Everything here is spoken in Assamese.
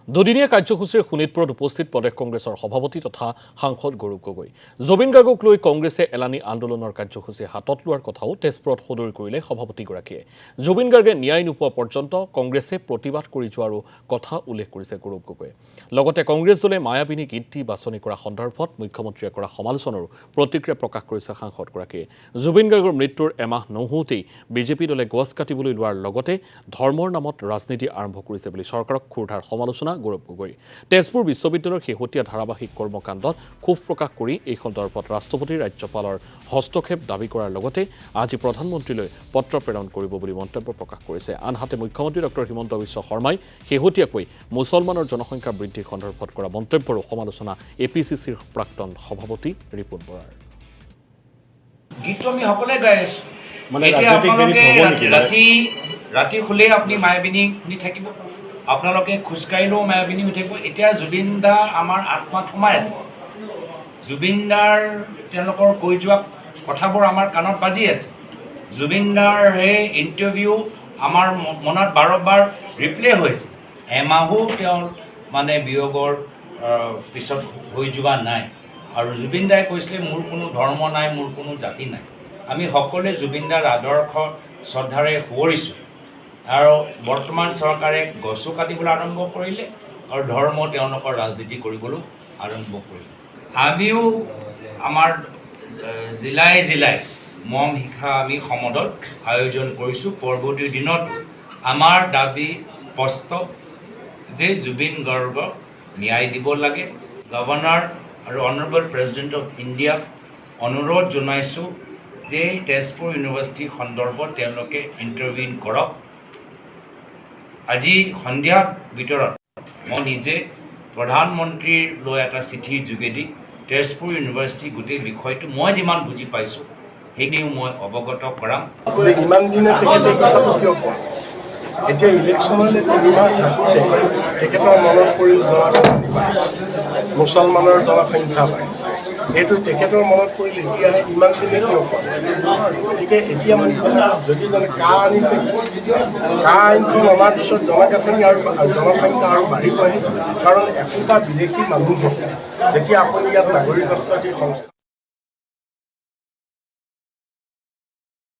দুদিনীয়া কাৰ্যসূচীৰ শোণিতপুৰত উপস্থিত প্ৰদেশ কংগ্ৰেছৰ সভাপতি তথা সাংসদ গৌৰৱ গগৈ জুবিন গাৰ্গক লৈ কংগ্ৰেছে এলানি আন্দোলনৰ কাৰ্যসূচী হাতত লোৱাৰ কথাও তেজপুৰত সদৰি কৰিলে সভাপতিগৰাকীয়ে জুবিন গাৰ্গে ন্যায় নোপোৱা পৰ্যন্ত কংগ্ৰেছে প্ৰতিবাদ কৰি যোৱাৰো কথা উল্লেখ কৰিছে গৌৰৱ গগৈয়ে লগতে কংগ্ৰেছ দলে মায়াবিনী গীতটি বাছনি কৰা সন্দৰ্ভত মুখ্যমন্ত্ৰীয়ে কৰা সমালোচনাৰো প্ৰতিক্ৰিয়া প্ৰকাশ কৰিছে সাংসদগৰাকীয়ে জুবিন গাৰ্গৰ মৃত্যুৰ এমাহ নহওঁতেই বিজেপি দলে গছ কাটিবলৈ লোৱাৰ লগতে ধৰ্মৰ নামত ৰাজনীতি আৰম্ভ কৰিছে বুলি চৰকাৰক ক্ষুৰধাৰ সমালোচনা গৌৰৱ গগৈ তেজপুৰ বিশ্ববিদ্যালয়ৰ শেহতীয়া ধাৰাবাহিক কৰ্মকাণ্ডত ক্ষোভ প্ৰকাশ কৰি এই সন্দৰ্ভত ৰাষ্ট্ৰপতি ৰাজ্যপালৰ হস্তক্ষেপ দাবী কৰাৰ লগতে আজি প্ৰধানমন্ত্ৰীলৈ পত্ৰ প্ৰেৰণ কৰিব বুলি মন্তব্য প্ৰকাশ কৰিছে আনহাতে মুখ্যমন্ত্ৰী ডক্টৰ হিমন্ত বিশ্ব শৰ্মাই শেহতীয়াকৈ মুছলমানৰ জনসংখ্যা বৃদ্ধি সন্দৰ্ভত কৰা মন্তব্যৰো সমালোচনা এপিচিচিৰ প্ৰাক্তন সভাপতি ৰিপুণ বৰাৰ গীতটো আমি সকলোৱে গাই আছো মানে ৰাতি খুলে আপুনি মায়াবিনী শুনি থাকিব আপোনালোকে খোজকাঢ়িলেও মায়াবিনী হৈ থাকিব এতিয়া জুবিন দা আমাৰ আত্মাত সোমাই আছে জুবিন দাৰ তেওঁলোকৰ কৈ যোৱা কথাবোৰ আমাৰ কাণত বাজি আছে জুবিন দাৰ সেই ইণ্টাৰভিউ আমাৰ মনত বাৰম্বাৰ ৰিপ্লে হৈছে এমাহো তেওঁ মানে বিয়োগৰ পিছত হৈ যোৱা নাই আৰু জুবিন দাই কৈছিলে মোৰ কোনো ধৰ্ম নাই মোৰ কোনো জাতি নাই আমি সকলোৱে জুবিন দাৰ আদৰ্শ শ্ৰদ্ধাৰে সোঁৱৰিছোঁ আৰু বৰ্তমান চৰকাৰে গছো কাটিবলৈ আৰম্ভ কৰিলে আৰু ধৰ্ম তেওঁলোকৰ ৰাজনীতি কৰিবলৈ আৰম্ভ কৰিলে আমিও আমাৰ জিলাই জিলাই মম শিক্ষা আমি সমদল আয়োজন কৰিছোঁ পৰৱৰ্তী দিনত আমাৰ দাবী স্পষ্ট যে জুবিন গাৰ্গক ন্যায় দিব লাগে গভৰ্ণৰ আৰু অনাৰেবল প্ৰেচিডেণ্ট অফ ইণ্ডিয়াক অনুৰোধ জনাইছোঁ যে তেজপুৰ ইউনিভাৰ্চিটি সন্দৰ্ভত তেওঁলোকে ইণ্টাৰভিউ কৰক আজি সন্ধিয়াৰ ভিতৰত মই নিজে প্ৰধানমন্ত্ৰীলৈ এটা চিঠিৰ যোগেদি তেজপুৰ ইউনিভাৰ্চিটি গোটেই বিষয়টো মই যিমান বুজি পাইছোঁ সেইখিনিও মই অৱগত কৰাম ইমান দিনে তেখেতে কথাটো কিয় কোৱা এতিয়া ইলেকশ্যনলৈ তিনিমাহ থাকোঁতে তেখেতৰ মনত পৰিল মুছলমানৰ জনসংখ্যা বাঢ়িছে এইটো তেখেতৰ মনত পৰিল এতিয়াহে ইমান দিনে কিয় কোৱা গতিকে এতিয়া যদি মানে কা আনিছে কা আইনখন অনাৰ পিছত জনসংখ্যা আৰু বাঢ়িবহে কাৰণ একোটা বিদেশী মানুহ যেতিয়া আপুনি ইয়াত নাগৰিকত্ব দি সংস্থা